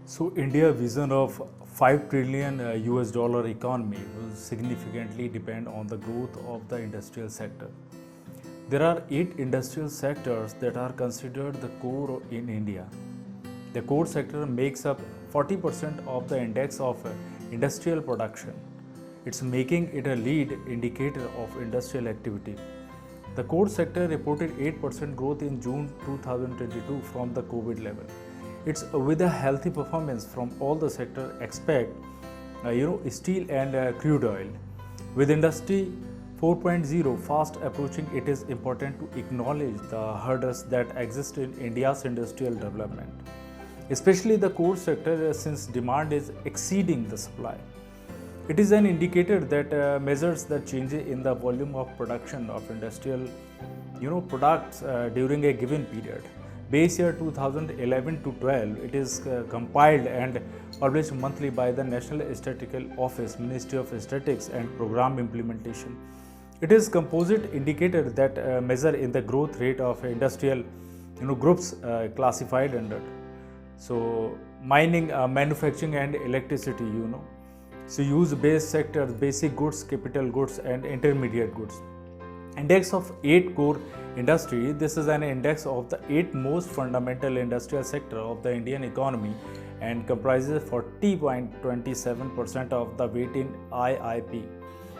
So India vision of 5 trillion US dollar economy will significantly depend on the growth of the industrial sector. There are 8 industrial sectors that are considered the core in India. The core sector makes up 40% of the index of industrial production. It's making it a lead indicator of industrial activity. The core sector reported 8% growth in June 2022 from the COVID level. It's with a healthy performance from all the sector except steel and crude oil. With industry 4.0 fast approaching, it is important to acknowledge the hurdles that exist in India's industrial development, especially the core sector since demand is exceeding the supply. It is an indicator that measures the change in the volume of production of industrial products during a given period. Base year 2011 to 12, it is compiled and published monthly by the National Statistical Office, Ministry of Statistics and Program Implementation. It is composite indicator that measure in the growth rate of industrial groups classified under. So mining, manufacturing and electricity, So use base sectors, basic goods, capital goods and intermediate goods. Index of 8 core industry. This is an index of the 8 most fundamental industrial sector of the Indian economy and comprises 40.27% of the weight in IIP.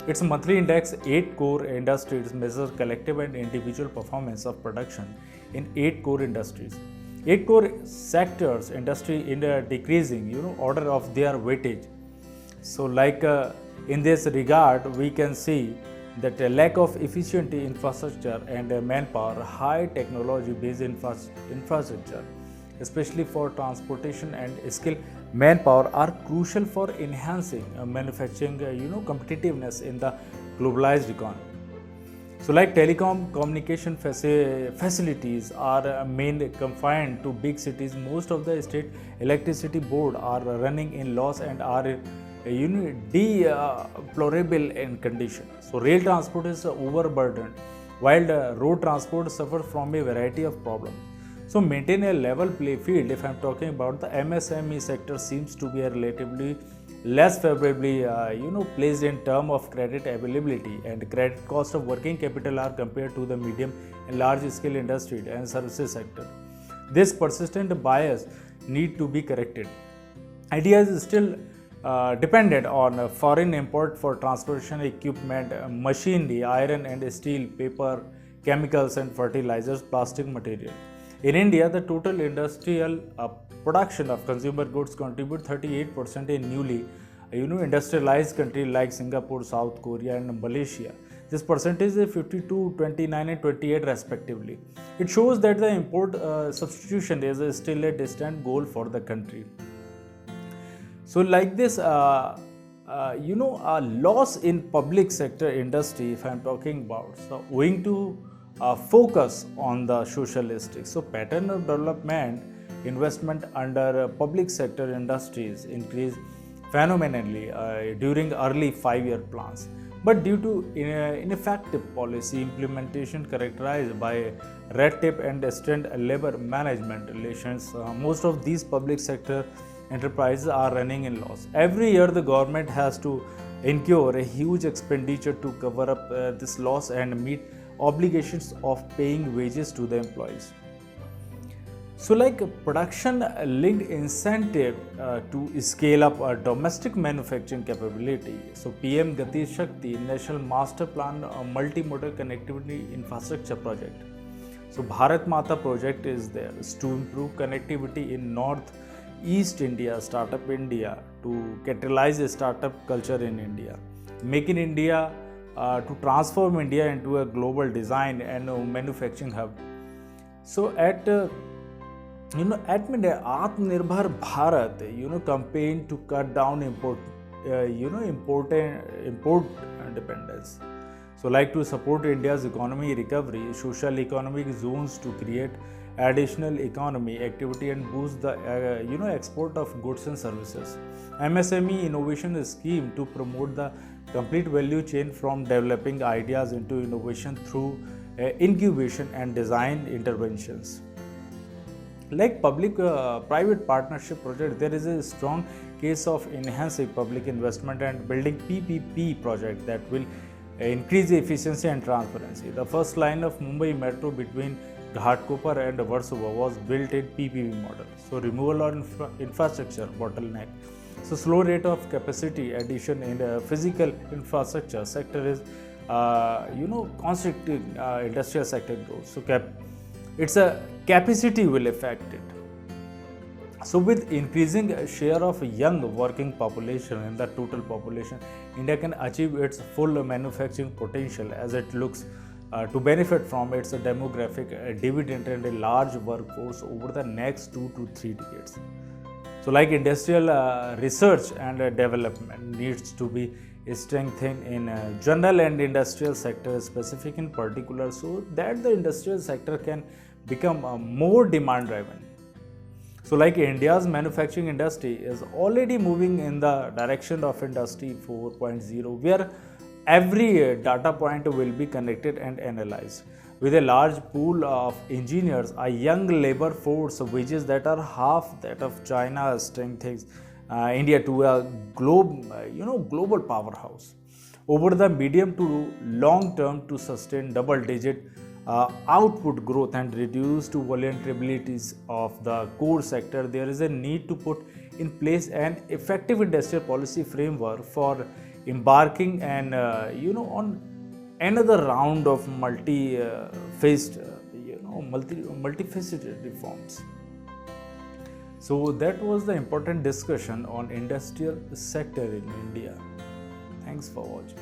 Its monthly index 8 core industries measures collective and individual performance of production in 8 core industries. 8 core sectors industry in a decreasing order of their weightage. So in this regard, we can see that a lack of efficient infrastructure and manpower, high technology-based infrastructure, especially for transportation and skilled manpower, are crucial for enhancing manufacturing competitiveness in the globalized economy. So telecom communication facilities are mainly confined to big cities. Most of the state electricity board are running in loss and are deplorable in condition. So rail transport is overburdened, while road transport suffers from a variety of problems. So maintain a level play field. If I'm talking about the MSME sector, seems to be a relatively less favorably placed in terms of credit availability and credit cost of working capital are compared to the medium and large scale industry and services sector. This persistent bias need to be corrected. India is still dependent on foreign import for transportation equipment, machinery, iron and steel, paper, chemicals and fertilizers, plastic material. In India, the total industrial production of consumer goods contribute 38% in newly industrialized countries like Singapore, South Korea and Malaysia. This percentage is 52, 29 and 28 respectively. It shows that the import substitution is still a distant goal for the country. So a loss in public sector industry, if I am talking about, so owing to focus on the socialistic. So pattern of development investment under public sector industries increased phenomenally during early 5-year plans. But due to ineffective policy implementation characterized by red tape and strained labor management relations, most of these public sector enterprises are running in loss. Every year, the government has to incur a huge expenditure to cover up this loss and meet obligations of paying wages to the employees. So production linked incentive to scale up domestic manufacturing capability. So PM Gati Shakti National Master Plan Multimodal Connectivity Infrastructure Project. So Bharat Mata project is there to improve connectivity in North East India, Startup India, to catalyze a startup culture in India, Make in India to transform India into a global design and manufacturing hub. So at Atmanirbhar Bharat, campaign to cut down import dependence. So to support India's economy recovery, social economic zones to create additional economy activity and boost the export of goods and services. MSME innovation scheme to promote the complete value chain from developing ideas into innovation through incubation and design interventions. Like public private partnership project, there is a strong case of enhancing public investment and building PPP project that will increase the efficiency and transparency. The first line of Mumbai Metro between Ghatkopar and Warsaw was built in PPP model. So removal of infrastructure bottleneck. So slow rate of capacity addition in the physical infrastructure sector is constricting industrial sector growth. So it's a capacity will affect it. So with increasing share of young working population in the total population, India can achieve its full manufacturing potential as it looks to benefit from its demographic dividend and a large workforce over the next 2 to 3 decades. So like industrial research and development needs to be strengthened in general and industrial sector specific in particular, so that the industrial sector can become more demand driven. So like India's manufacturing industry is already moving in the direction of industry 4.0, where every data point will be connected and analyzed. With a large pool of engineers, a young labor force, wages that are half that of China, strengthens India to a global powerhouse. Over the medium to long term, to sustain double-digit output growth and reduce to vulnerabilities of the core sector, there is a need to put in place an effective industrial policy framework for embarking and on another round of multifaceted reforms. So that was the important discussion on industrial sector in India. Thanks for watching.